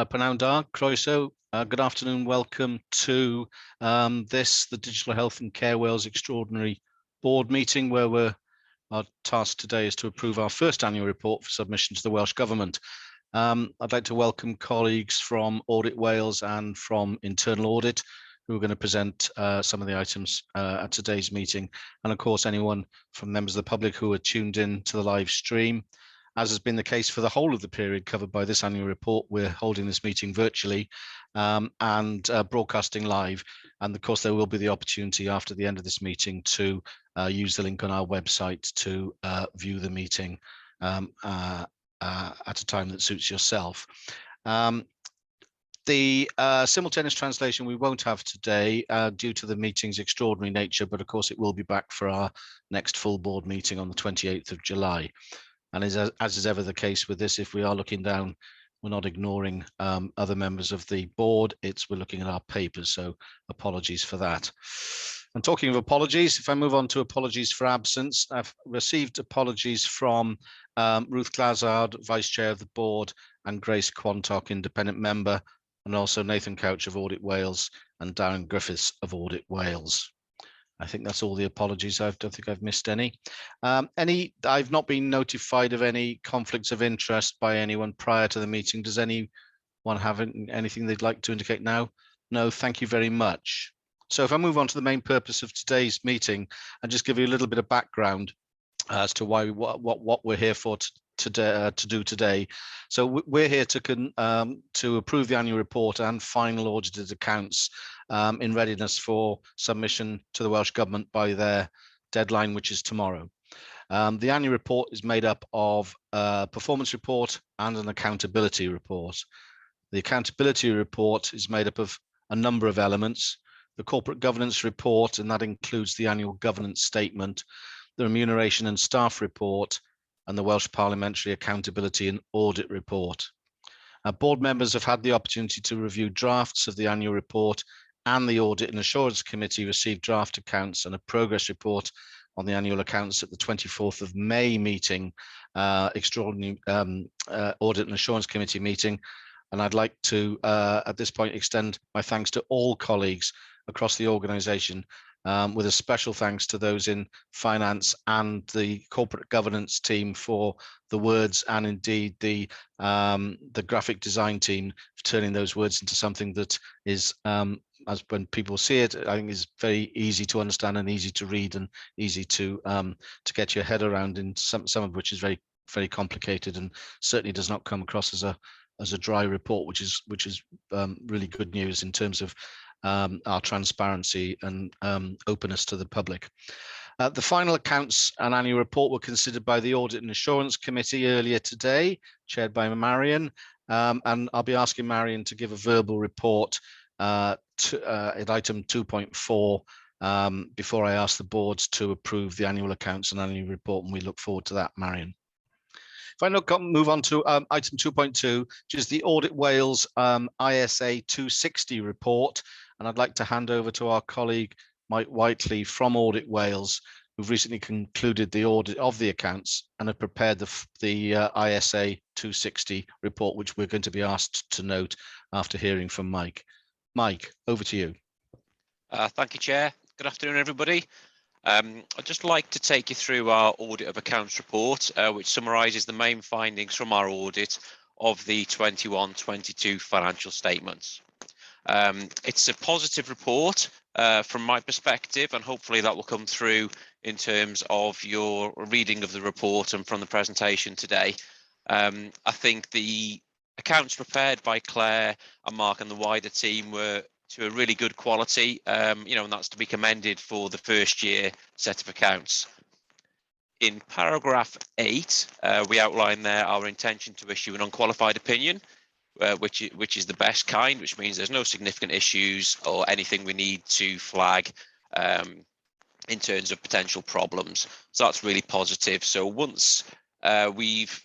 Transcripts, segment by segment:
Pnawn da, croeso. Good afternoon. Welcome to the Digital Health and Care Wales Extraordinary Board meeting, where our task today is to approve our first annual report for submission to the Welsh Government. I'd like to welcome colleagues from Audit Wales and from Internal Audit who are going to present some of the items at today's meeting. And of course, anyone from members of the public who are tuned in to the live stream. As has been the case for the whole of the period covered by this annual report, we're holding this meeting virtually and broadcasting live. And of course, there will be the opportunity after the end of this meeting to use the link on our website to view the meeting at a time that suits yourself. The simultaneous translation we won't have today due to the meeting's extraordinary nature, but of course it will be back for our next full board meeting on the 28th of July. And as is ever the case with this, if we are looking down, we're not ignoring other members of the board. We're looking at our papers, so apologies for that. And talking of apologies, if I move on to apologies for absence, I've received apologies from Ruth Glazard, Vice Chair of the Board, and Grace Quantock, Independent Member, and also Nathan Couch of Audit Wales and Darren Griffiths of Audit Wales. I think that's all the apologies. I don't think I've missed any. I've not been notified of any conflicts of interest by anyone prior to the meeting. Does anyone have anything they'd like to indicate now? No, thank you very much. So if I move on to the main purpose of today's meeting and just give you a little bit of background as to why what we're here for to do today. So we're here to approve the annual report and final audited accounts in readiness for submission to the Welsh Government by their deadline, which is tomorrow. The annual report is made up of a performance report and an accountability report. The accountability report is made up of a number of elements: the corporate governance report, and that includes the annual governance statement, the remuneration and staff report, and the Welsh Parliamentary Accountability and Audit Report. Our board members have had the opportunity to review drafts of the annual report, and the Audit and Assurance Committee received draft accounts and a progress report on the annual accounts at the 24th of May meeting, extraordinary Audit and Assurance Committee meeting. And I'd like to, at this point, extend my thanks to all colleagues across the organisation, with a special thanks to those in finance and the corporate governance team for the words, and indeed the graphic design team for turning those words into something that is, as when people see it, I think is very easy to understand and easy to read and easy to get your head around, in some of which is very, very complicated and certainly does not come across as a dry report, which is really good news in terms of our transparency and openness to the public. The final accounts and annual report were considered by the Audit and Assurance Committee earlier today, chaired by Marion, and I'll be asking Marion to give a verbal report at item 2.4 before I ask the boards to approve the annual accounts and annual report, and we look forward to that, Marion. If I move on to item 2.2, which is the Audit Wales ISA 260 report, and I'd like to hand over to our colleague Mike Whiteley from Audit Wales, who've recently concluded the audit of the accounts and have prepared the ISA 260 report, which we're going to be asked to note after hearing from Mike. Mike, over to you. Thank you, Chair. Good afternoon, everybody. I'd just like to take you through our Audit of Accounts report, which summarises the main findings from our audit of the 21-22 financial statements. It's a positive report from my perspective, and hopefully that will come through in terms of your reading of the report and from the presentation today. I think the accounts prepared by Claire and Mark and the wider team were to a really good quality, and that's to be commended for the first year set of accounts. In paragraph 8, we outline there our intention to issue an unqualified opinion, which is the best kind, which means there's no significant issues or anything we need to flag in terms of potential problems. So that's really positive. So once we've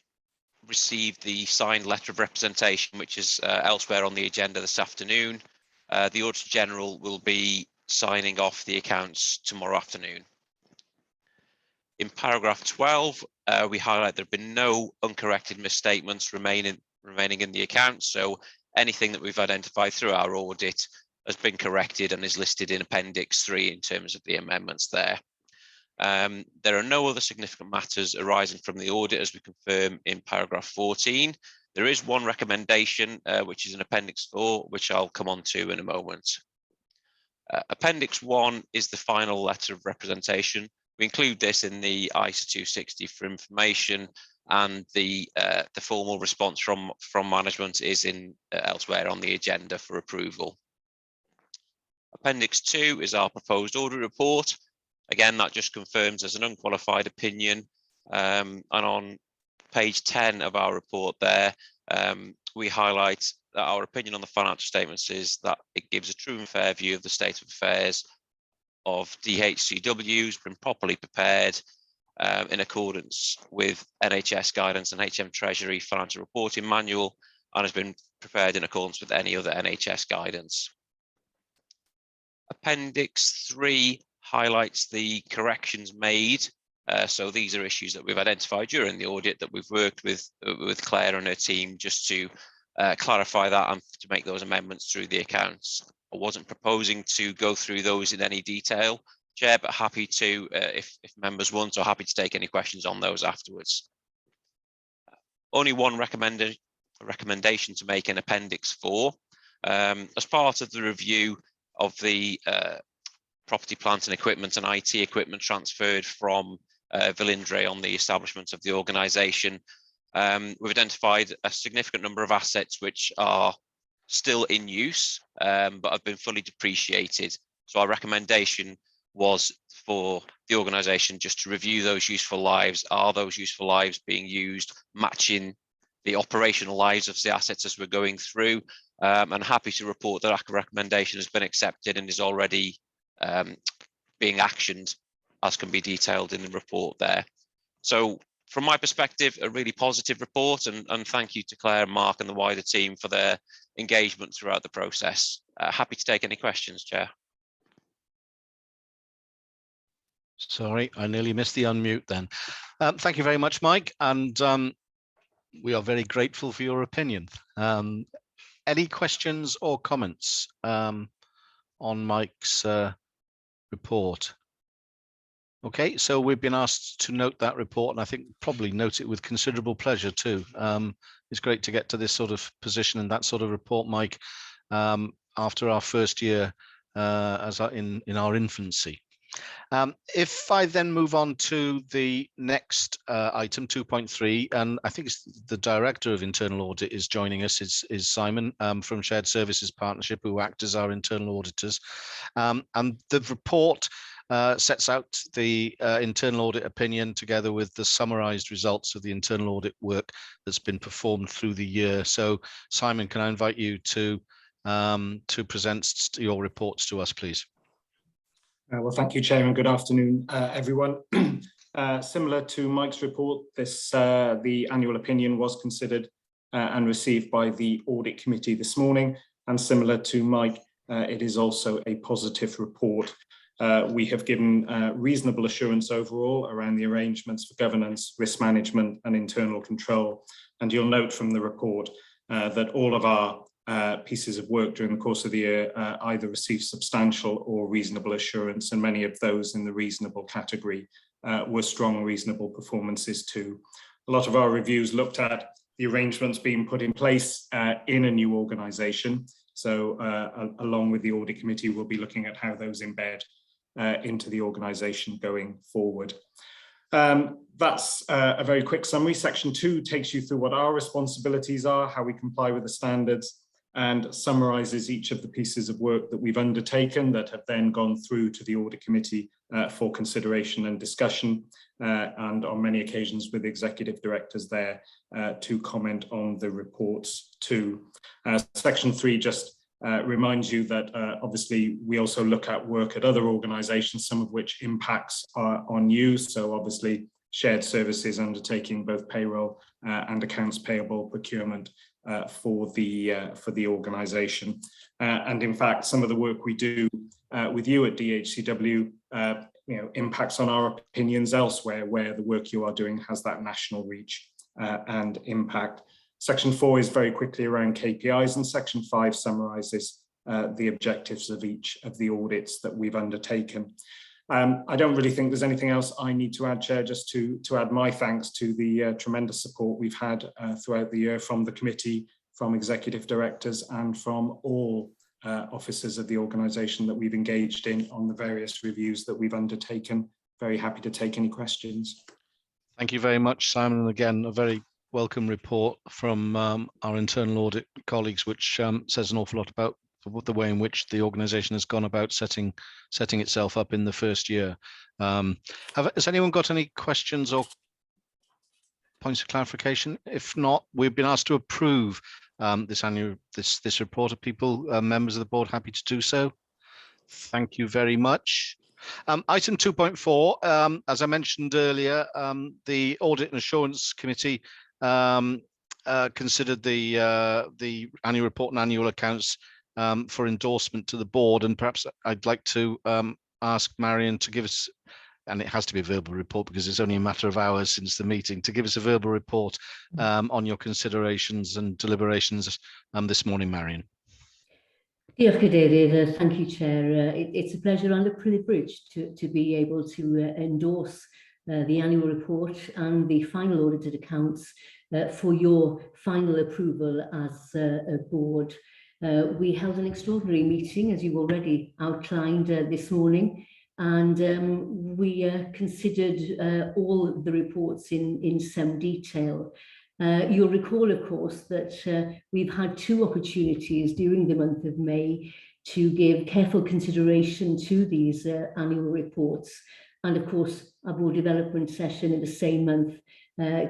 received the signed letter of representation, which is elsewhere on the agenda this afternoon, the Auditor General will be signing off the accounts tomorrow afternoon. In paragraph 12, we highlight there have been no uncorrected misstatements remaining in the accounts. So anything that we've identified through our audit has been corrected and is listed in Appendix 3 in terms of the amendments there. There are no other significant matters arising from the audit, as we confirm in paragraph 14. There is one recommendation, which is in Appendix 4, which I'll come on to in a moment. Appendix 1 is the final letter of representation. We include this in the ISA 260 for information, and the formal response from management is in elsewhere on the agenda for approval. Appendix 2 is our proposed audit report. Again, that just confirms as an unqualified opinion, and on page 10 of our report there, we highlight that our opinion on the financial statements is that it gives a true and fair view of the state of affairs of DHCWs, been properly prepared in accordance with NHS guidance and HM Treasury financial reporting manual, and has been prepared in accordance with any other NHS guidance. Appendix 3 highlights the corrections made. So these are issues that we've identified during the audit that we've worked with Claire and her team just to clarify that and to make those amendments through the accounts. I wasn't proposing to go through those in any detail, Chair, but happy to, if members want, or happy to take any questions on those afterwards. Only one recommendation to make in Appendix 4. As part of the review of the property, plant and equipment and IT equipment transferred from Velindre on the establishment of the organisation, we've identified a significant number of assets which are still in use, but have been fully depreciated. So our recommendation was for the organisation just to review those useful lives. Are those useful lives being used, matching the operational lives of the assets as we're going through? And happy to report that our recommendation has been accepted and is already being actioned, as can be detailed in the report there. So from my perspective, a really positive report, and thank you to Claire and Mark and the wider team for their engagement throughout the process. Happy to take any questions, Chair. Sorry, I nearly missed the unmute then. Thank you very much, Mike, and we are very grateful for your opinion. Any questions or comments on Mike's report? Okay, so we've been asked to note that report, and I think probably note it with considerable pleasure too. It's great to get to this sort of position and that sort of report, Mike, after our first year in our infancy. If I then move on to the next item 2.3, and I think it's the Director of Internal Audit is joining us, is Simon from Shared Services Partnership, who act as our internal auditors. And the report sets out the internal audit opinion together with the summarised results of the internal audit work that's been performed through the year. So Simon, can I invite you to present your reports to us, please? Well, thank you, Chairman. Good afternoon, everyone. Similar to Mike's report, the annual opinion was considered and received by the Audit Committee this morning. And similar to Mike, it is also a positive report. We have given reasonable assurance overall around the arrangements for governance, risk management and internal control. And you'll note from the report that all of our pieces of work during the course of the year either received substantial or reasonable assurance, and many of those in the reasonable category were strong, reasonable performances too. A lot of our reviews looked at the arrangements being put in place in a new organisation. So along with the Audit Committee, we'll be looking at how those embed into the organisation going forward. That's a very quick summary. Section 2 takes you through what our responsibilities are, how we comply with the standards, and summarises each of the pieces of work that we've undertaken that have then gone through to the Audit Committee for consideration and discussion, and on many occasions with executive directors there to comment on the reports too. Section 3 just reminds you that obviously we also look at work at other organisations, some of which impacts on you. So obviously shared services undertaking both payroll and accounts payable procurement for the organisation, and in fact some of the work we do with you at DHCW impacts on our opinions elsewhere, where the work you are doing has that national reach and impact. Section 4 is very quickly around KPIs, and Section 5 summarises the objectives of each of the audits that we've undertaken. I don't really think there's anything else I need to add, Chair, just to add my thanks to the tremendous support we've had throughout the year from the committee, from executive directors, and from all officers of the organisation that we've engaged in on the various reviews that we've undertaken. Very happy to take any questions. Thank you very much, Simon. And again, a very welcome report from our internal audit colleagues, which says an awful lot about the way in which the organisation has gone about setting itself up in the first year. Has anyone got any questions or points of clarification? If not, we've been asked to approve this report. Are people, members of the board, happy to do so? Thank you very much. Item 2.4, as I mentioned earlier, the Audit and Assurance Committee considered the annual report and annual accounts for endorsement to the board, and perhaps I'd like to ask Marion to give us, and it has to be a verbal report because it's only a matter of hours since the meeting, to give us a verbal report on your considerations and deliberations this morning, Marion. Diolch, Cadeirydd. Thank you, Chair. It's a pleasure and a privilege to be able to endorse the annual report and the final audited accounts for your final approval as a board. We held an extraordinary meeting, as you've already outlined this morning, and we considered all the reports in some detail. You'll recall, of course, that we've had two opportunities during the month of May to give careful consideration to these annual reports. And of course, our board development session in the same month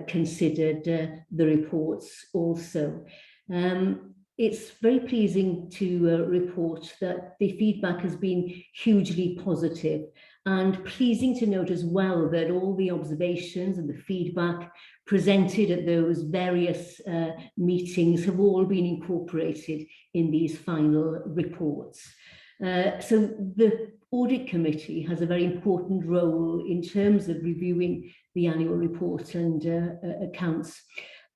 considered the reports also. It's very pleasing to report that the feedback has been hugely positive, and pleasing to note as well that all the observations and the feedback presented at those various meetings have all been incorporated in these final reports. So the Audit Committee has a very important role in terms of reviewing the annual report and accounts.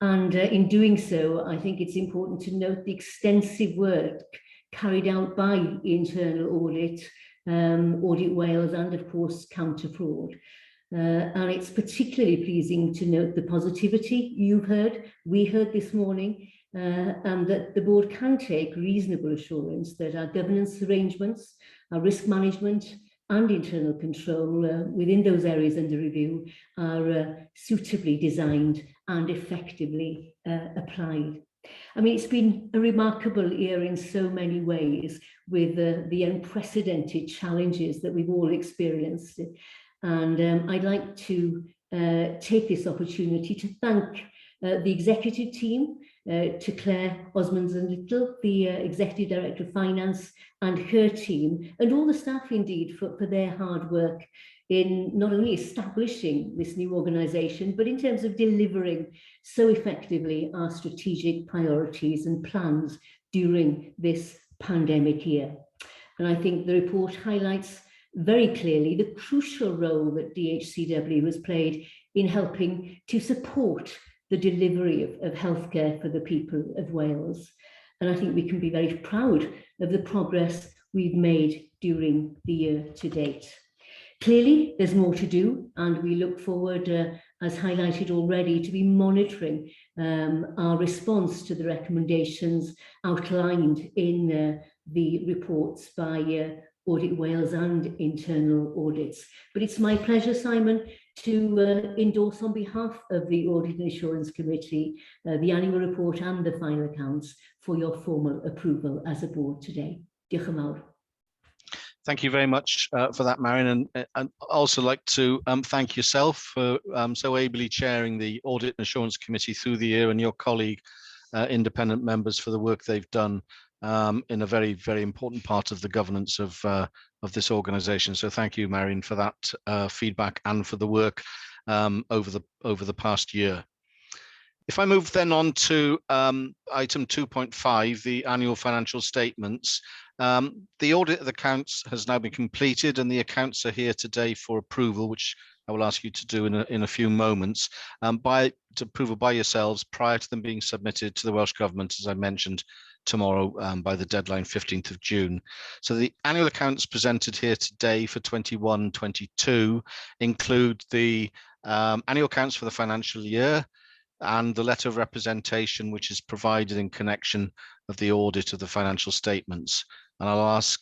And in doing so, I think it's important to note the extensive work carried out by internal audit, Audit Wales, and of course counter fraud. And it's particularly pleasing to note the positivity you've heard, we heard this morning, and that the board can take reasonable assurance that our governance arrangements, our risk management and internal control within those areas under review are suitably designed and effectively applied. I mean, it's been a remarkable year in so many ways, with the unprecedented challenges that we've all experienced. And I'd like to take this opportunity to thank the executive team, to Claire Osmonds-Little, the Executive Director of Finance, and her team, and all the staff indeed for their hard work in not only establishing this new organisation, but in terms of delivering so effectively our strategic priorities and plans during this pandemic year. And I think the report highlights very clearly the crucial role that DHCW has played in helping to support the delivery of healthcare for the people of Wales. And I think we can be very proud of the progress we've made during the year to date. Clearly, there's more to do, and we look forward, as highlighted already, to be monitoring our response to the recommendations outlined in the reports by Audit Wales and internal audits. But it's my pleasure, Simon, to endorse on behalf of the Audit and Assurance Committee the annual report and the final accounts for your formal approval as a board today. Diolch yn fawr. Thank you very much for that, Marion, and I'd also like to thank yourself for so ably chairing the Audit and Assurance Committee through the year, and your colleague, independent members, for the work they've done in a very, very important part of the governance of this organisation. So thank you, Marion, for that feedback and for the work over the past year. If I move then on to item 2.5, the annual financial statements, the audit of the accounts has now been completed and the accounts are here today for approval, which I will ask you to do in a few moments, to approval by yourselves prior to them being submitted to the Welsh Government, as I mentioned, tomorrow by the deadline 15th of June. So the annual accounts presented here today for 21-22 include the annual accounts for the financial year, and the letter of representation which is provided in connection of the audit of the financial statements. And I'll ask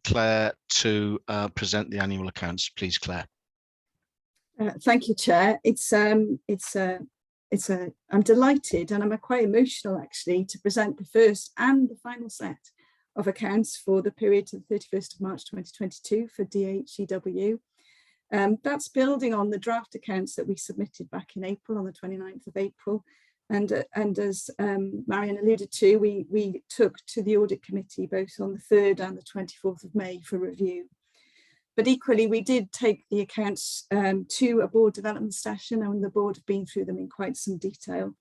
Claire to present the annual accounts. Please, Claire. Thank you, Chair. I'm delighted and I'm quite emotional actually to present the first and the final set of accounts for the period to the 31st of March 2022 for DHCW. That's building on the draft accounts that we submitted back in April, on the 29th of April. And as Marion alluded to, we took to the Audit Committee both on the 3rd and the 24th of May for review. But equally, we did take the accounts to a board development session, and the board have been through them in quite some detail.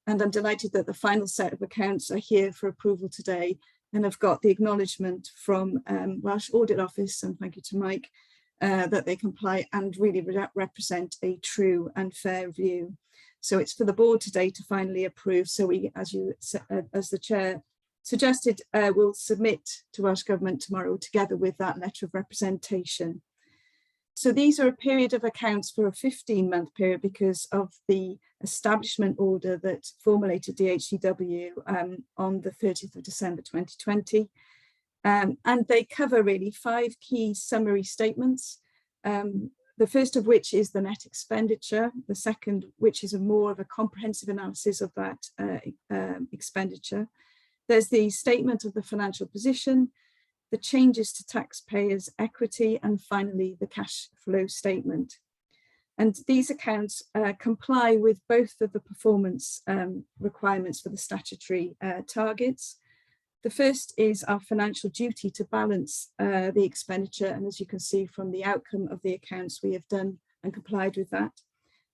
And I'm delighted that the final set of accounts are here for approval today and have got the acknowledgement from Welsh Audit Office, and thank you to Mike, that they comply and really represent a true and fair view. So it's for the board today to finally approve. So we, as the chair suggested, will submit to Welsh Government tomorrow together with that letter of representation. So these are a period of accounts for a 15-month period because of the establishment order that formulated DHCW on the 30th of December 2020. And they cover really 5 key summary statements. The first of which is the net expenditure. The second, which is more of a comprehensive analysis of that expenditure. There's the statement of the financial position, the changes to taxpayers' equity, and finally the cash flow statement. And these accounts comply with both of the performance requirements for the statutory targets. The first is our financial duty to balance the expenditure, and as you can see from the outcome of the accounts, we have done and complied with that.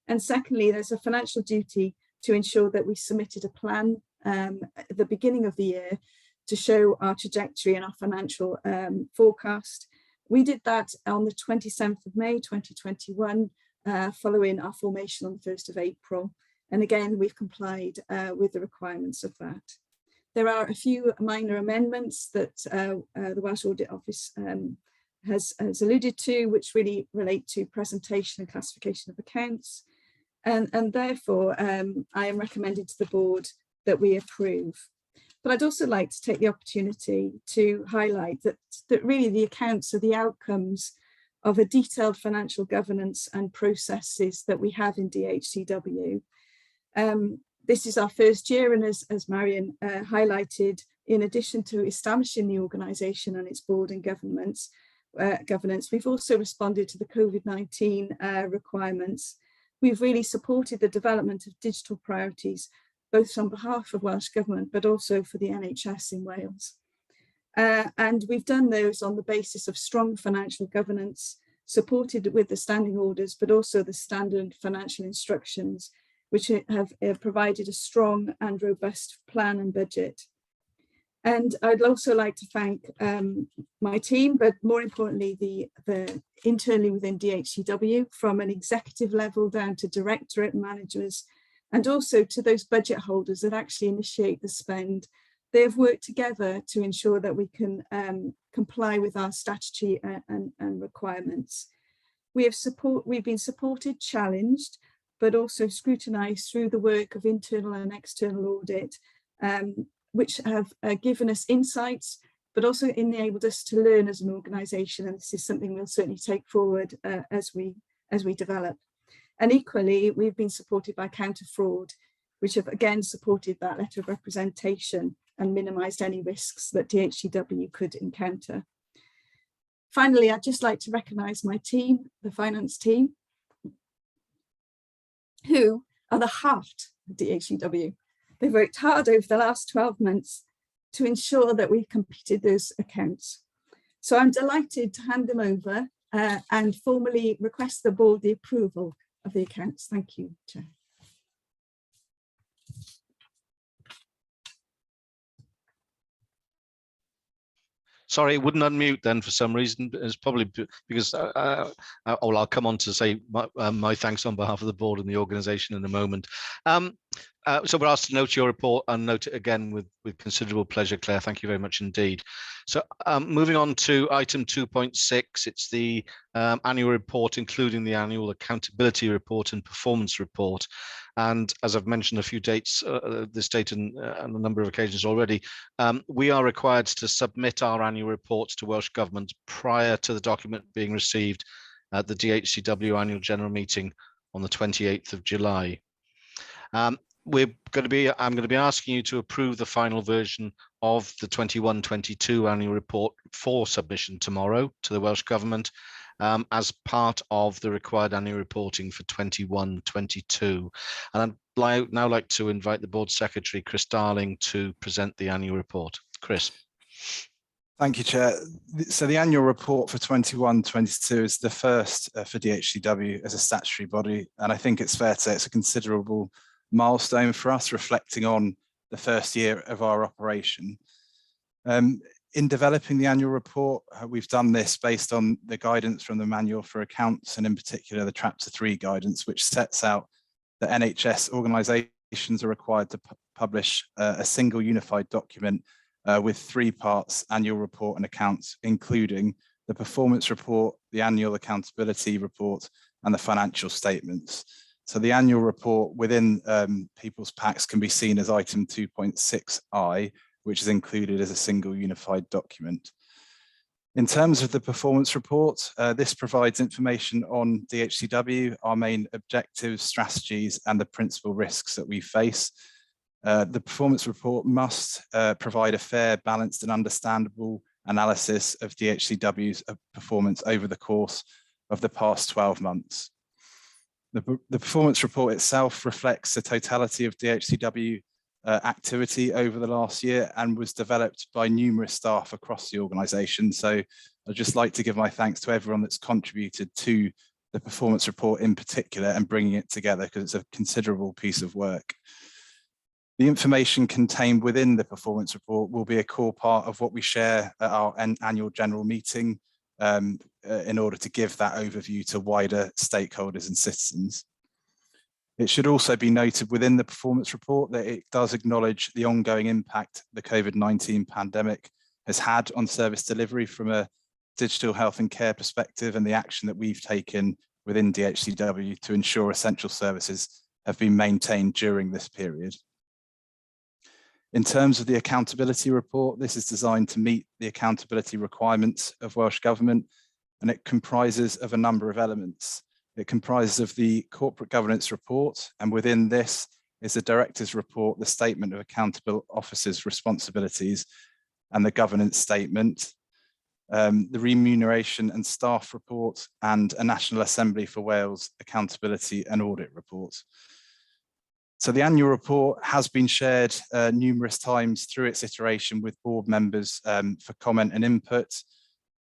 And secondly, there's a financial duty to ensure that we submitted a plan at the beginning of the year to show our trajectory and our financial forecast. We did that on the 27th of May 2021, following our formation on the 1st of April. And again, we've complied with the requirements of that. There are a few minor amendments that the Welsh Audit Office has alluded to, which really relate to presentation and classification of accounts. And therefore, I am recommending to the board that we approve. But I'd also like to take the opportunity to highlight that really the accounts are the outcomes of a detailed financial governance and processes that we have in DHCW. This is our first year, and as Marion highlighted, in addition to establishing the organisation and its board and governance, we've also responded to the COVID-19 requirements. We've really supported the development of digital priorities, both on behalf of Welsh Government, but also for the NHS in Wales. And we've done those on the basis of strong financial governance, supported with the standing orders, but also the standard financial instructions, which have provided a strong and robust plan and budget. And I'd also like to thank my team, but more importantly, the internally within DHCW, from an executive level down to directorate managers, and also to those budget holders that actually initiate the spend. They have worked together to ensure that we can comply with our statutory and requirements. We've been supported, challenged, but also scrutinised through the work of internal and external audit, which have given us insights, but also enabled us to learn as an organisation. And this is something we'll certainly take forward as we develop. And equally, we've been supported by counter fraud, which have again supported that letter of representation and minimised any risks that DHCW could encounter. Finally, I'd just like to recognise my team, the finance team, who are the heart of DHCW. They've worked hard over the last 12 months to ensure that we've completed those accounts. So I'm delighted to hand them over and formally request the board the approval of the accounts. Thank you, Chair. Sorry, it wouldn't unmute then for some reason. It's probably because I'll come on to say my thanks on behalf of the board and the organisation in a moment. So we're asked to note your report and note it again with considerable pleasure, Claire. Thank you very much indeed. So moving on to item 2.6, it's the annual report, including the annual accountability report and performance report. And as I've mentioned a few dates, this date and a number of occasions already, we are required to submit our annual reports to Welsh Government prior to the document being received at the DHCW annual general meeting on the 28th of July. I'm going to be asking you to approve the final version of the 21-22 annual report for submission tomorrow to the Welsh Government as part of the required annual reporting for 21-22. And I'd now like to invite the Board Secretary, Chris Darling, to present the annual report. Chris. Thank you, Chair. So the annual report for 21-22 is the first for DHCW as a statutory body, and I think it's fair to say it's a considerable milestone for us, reflecting on the first year of our operation. In developing the annual report, we've done this based on the guidance from the Manual for Accounts, and in particular the Chapter 3 guidance, which sets out that NHS organisations are required to publish a single unified document with 3 parts: annual report and accounts, including the performance report, the annual accountability report, and the financial statements. So the annual report within people's packs can be seen as item 2.6i, which is included as a single unified document. In terms of the performance report, this provides information on DHCW, our main objectives, strategies, and the principal risks that we face. The performance report must provide a fair, balanced, and understandable analysis of DHCW's performance over the course of the past 12 months. The performance report itself reflects the totality of DHCW activity over the last year and was developed by numerous staff across the organisation. So I'd just like to give my thanks to everyone that's contributed to the performance report in particular and bringing it together, because it's a considerable piece of work. The information contained within the performance report will be a core part of what we share at our annual general meeting in order to give that overview to wider stakeholders and citizens. It should also be noted within the performance report that it does acknowledge the ongoing impact the COVID-19 pandemic has had on service delivery from a digital health and care perspective, and the action that we've taken within DHCW to ensure essential services have been maintained during this period. In terms of the accountability report, this is designed to meet the accountability requirements of Welsh Government, and it comprises of a number of elements. It comprises of the corporate governance report, and within this is the director's report, the statement of accountable officers' responsibilities, and the governance statement, the remuneration and staff report, and a National Assembly for Wales accountability and audit report. So the annual report has been shared numerous times through its iteration with board members for comment and input.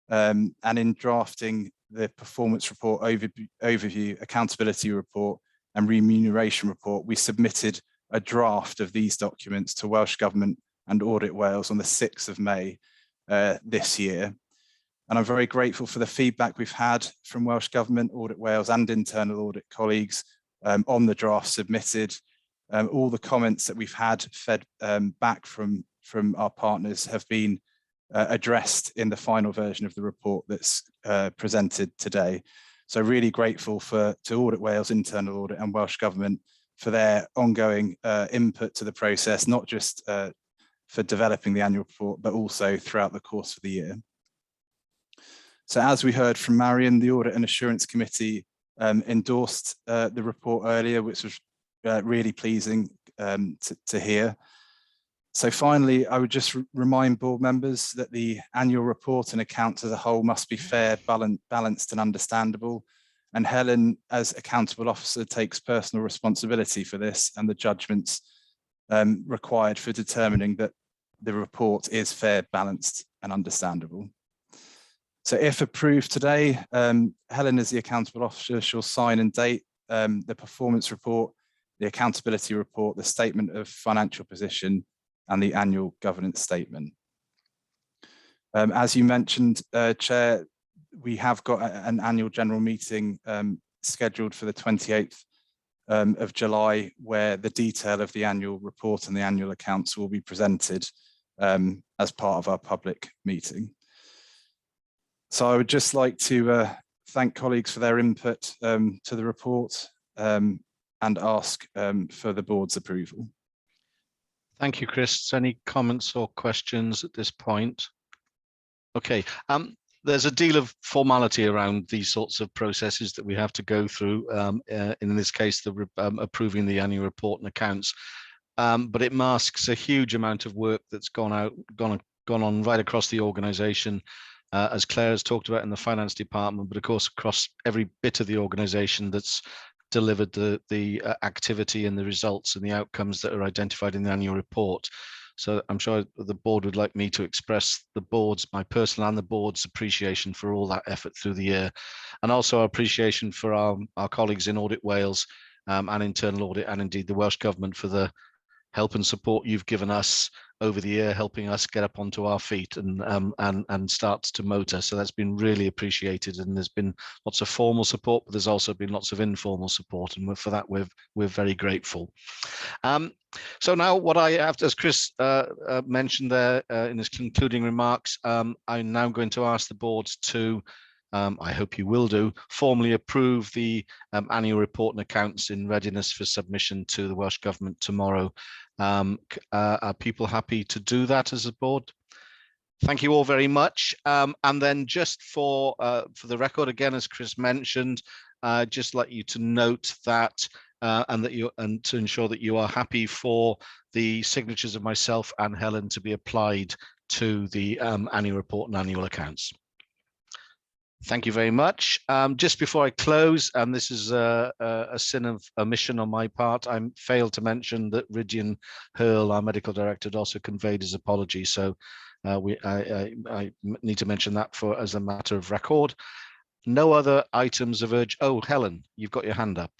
And in drafting the performance report overview, accountability report, and remuneration report, we submitted a draft of these documents to Welsh Government and Audit Wales on the 6th of May this year. And I'm very grateful for the feedback we've had from Welsh Government, Audit Wales, and internal audit colleagues on the draft submitted. All the comments that we've had fed back from our partners have been addressed in the final version of the report that's presented today. So really grateful to Audit Wales, internal audit, and Welsh Government for their ongoing input to the process, not just for developing the annual report, but also throughout the course of the year. So as we heard from Marion, the Audit and Assurance Committee endorsed the report earlier, which was really pleasing to hear. So finally, I would just remind board members that the annual report and accounts as a whole must be fair, balanced and understandable. And Helen, as accountable officer, takes personal responsibility for this and the judgments required for determining that the report is fair, balanced and understandable. So if approved today, Helen, as the accountable officer, shall sign and date the performance report, the accountability report, the statement of financial position, and the annual governance statement. As you mentioned, Chair, we have got an annual general meeting scheduled for the 28th of July, where the detail of the annual report and the annual accounts will be presented as part of our public meeting. So I would just like to thank colleagues for their input to the report and ask for the board's approval. Thank you, Chris. Any comments or questions at this point? Okay, there's a deal of formality around these sorts of processes that we have to go through. In this case, the approving the annual report and accounts, but it masks a huge amount of work that's gone on right across the organisation, as Claire has talked about in the finance department, but of course across every bit of the organisation that's delivered the activity and the results and the outcomes that are identified in the annual report. So I'm sure the board would like me to express my personal and the board's appreciation for all that effort through the year, and also our appreciation for our colleagues in Audit Wales and Internal Audit, and indeed the Welsh Government, for the help and support you've given us over the year, helping us get up onto our feet and start to motor. So that's been really appreciated, and there's been lots of formal support, but there's also been lots of informal support, and for that we're very grateful. So now what I have to, as Chris mentioned there in his concluding remarks, I'm now going to ask the board to, I hope you will do, formally approve the annual report and accounts in readiness for submission to the Welsh Government tomorrow. Are people happy to do that as a board? Thank you all very much. And then just for the record, again, as Chris mentioned, just like you to note that and to ensure that you are happy for the signatures of myself and Helen to be applied to the annual report and annual accounts. Thank you very much. Just before I close, and this is a sin of omission on my part, I failed to mention that Rydian Hurl, our medical director, had also conveyed his apology. So I need to mention that as a matter of record. No other items of urge. Oh, Helen, you've got your hand up.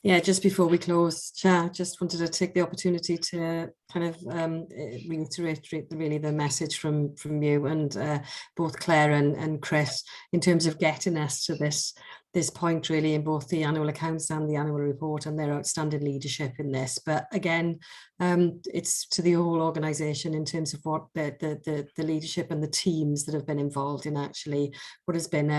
Yeah, just before we close, Chair, just wanted to take the opportunity to kind of reiterate really the message from you and both Claire and Chris in terms of getting us to this point, really, in both the annual accounts and the annual report, and their outstanding leadership in this. But again, it's to the whole organisation in terms of what the leadership and the teams that have been involved in actually what has been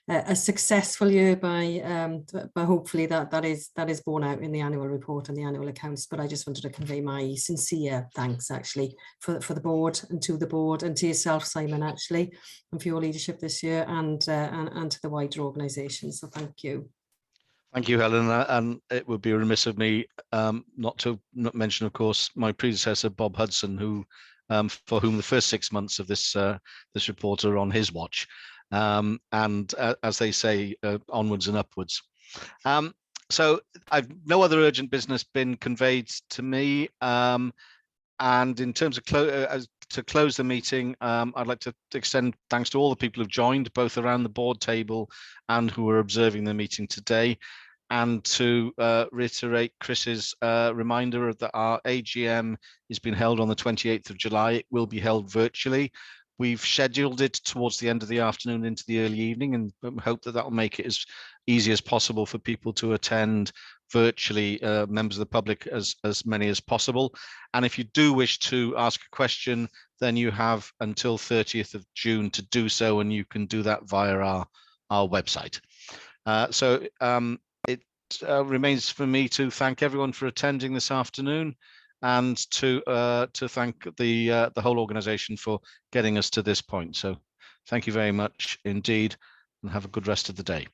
a successful year by hopefully that is borne out in the annual report and the annual accounts. But I just wanted to convey my sincere thanks actually for the board and to the board and to yourself, Simon, actually, and for your leadership this year, and to the wider organisation. So thank you. Thank you, Helen, and it would be remiss of me not to mention, of course, my predecessor, Bob Hudson, who for whom the first 6 months of this report are on his watch, and as they say, onwards and upwards. So no other urgent business been conveyed to me, and in terms of to close the meeting, I'd like to extend thanks to all the people who've joined, both around the board table and who are observing the meeting today, and to reiterate Chris's reminder that our AGM is being held on the 28th of July. It will be held virtually. We've scheduled it towards the end of the afternoon into the early evening, and hope that will make it as easy as possible for people to attend virtually, members of the public, as many as possible. And if you do wish to ask a question, then you have until 30th of June to do so, and you can do that via our website. So it remains for me to thank everyone for attending this afternoon, and to thank the whole organisation for getting us to this point. So thank you very much indeed, and have a good rest of the day.